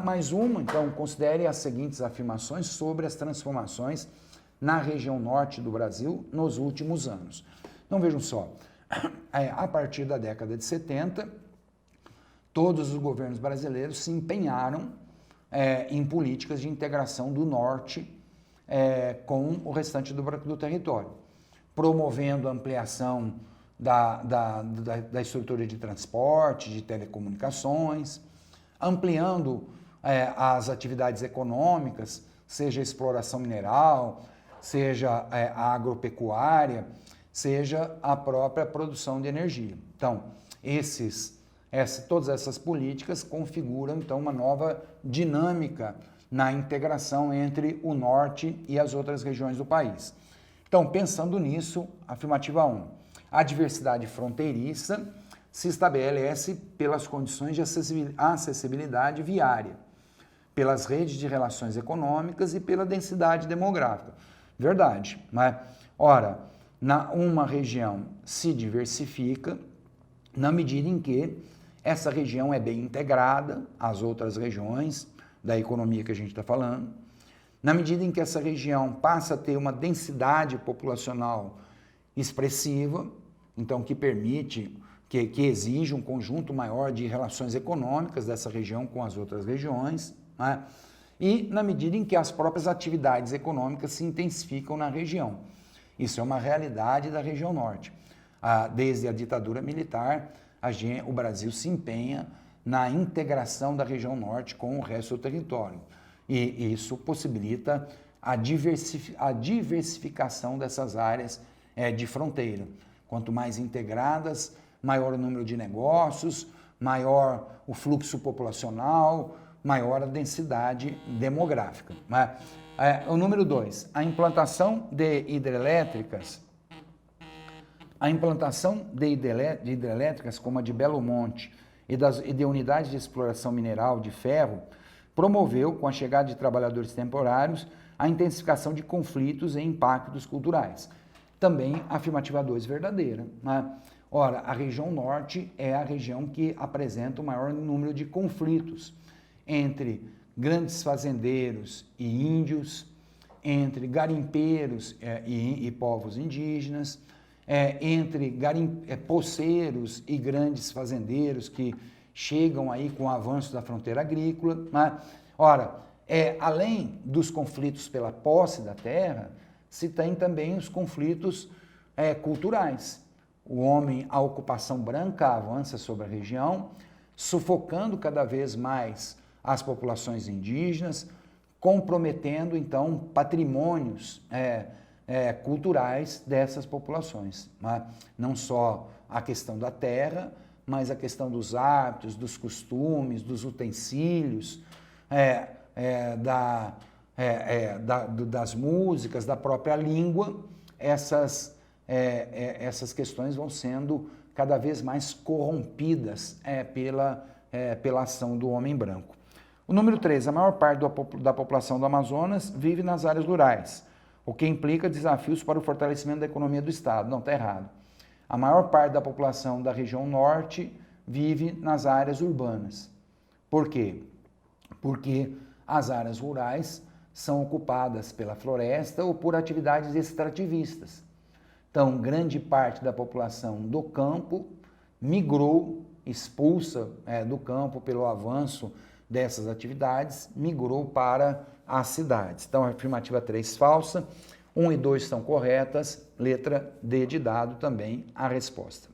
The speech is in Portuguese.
Mais uma, então, considere as seguintes afirmações sobre as transformações na região norte do Brasil nos últimos anos. Então, vejam só, a partir da década de 70, todos os governos brasileiros se empenharam em políticas de integração do norte com o restante do território, promovendo a ampliação da estrutura de transporte, de telecomunicações, ampliando as atividades econômicas, seja a exploração mineral, seja a agropecuária, seja a própria produção de energia. Então, todas essas políticas configuram, então, uma nova dinâmica na integração entre o norte e as outras regiões do país. Então, pensando nisso, afirmativa 1, a diversidade fronteiriça se estabelece pelas condições de acessibilidade viária, pelas redes de relações econômicas e pela densidade demográfica. Verdade, mas, ora, uma região se diversifica na medida em que essa região é bem integrada às outras regiões da economia que a gente está falando, na medida em que essa região passa a ter uma densidade populacional expressiva, então que permite, que exige um conjunto maior de relações econômicas dessa região com as outras regiões, né? E na medida em que as próprias atividades econômicas se intensificam na região. Isso é uma realidade da região norte. Desde a ditadura militar, o Brasil se empenha na integração da região norte com o resto do território. E isso possibilita a diversificação dessas áreas de fronteira. Quanto mais integradas, maior o número de negócios, maior o fluxo populacional, maior a densidade demográfica. O número 2, a implantação de hidrelétricas. A implantação de hidrelétricas como a de Belo Monte e de unidades de exploração mineral de ferro promoveu, com a chegada de trabalhadores temporários, a intensificação de conflitos e impactos culturais. Também a afirmativa 2 verdadeira. Ora, a região norte é a região que apresenta o maior número de conflitos entre grandes fazendeiros e índios, entre garimpeiros e povos indígenas, entre poceiros e grandes fazendeiros que chegam aí com o avanço da fronteira agrícola. Ora, além dos conflitos pela posse da terra, se tem também os conflitos culturais. A ocupação branca avança sobre a região, sufocando cada vez mais as populações indígenas, comprometendo, então, patrimônios culturais dessas populações. Não só a questão da terra, mas a questão dos hábitos, dos costumes, dos utensílios, das músicas, da própria língua. Essas questões vão sendo cada vez mais corrompidas pela ação do homem branco. O número 3, a maior parte da população do Amazonas vive nas áreas rurais, o que implica desafios para o fortalecimento da economia do Estado. Não, está errado. A maior parte da população da região norte vive nas áreas urbanas. Por quê? Porque as áreas rurais são ocupadas pela floresta ou por atividades extrativistas. Então, grande parte da população do campo migrou, expulsa do campo pelo avanço dessas atividades, migrou para as cidades. Então, a afirmativa 3 falsa, 1 e 2 estão corretas, letra D de dado também a resposta.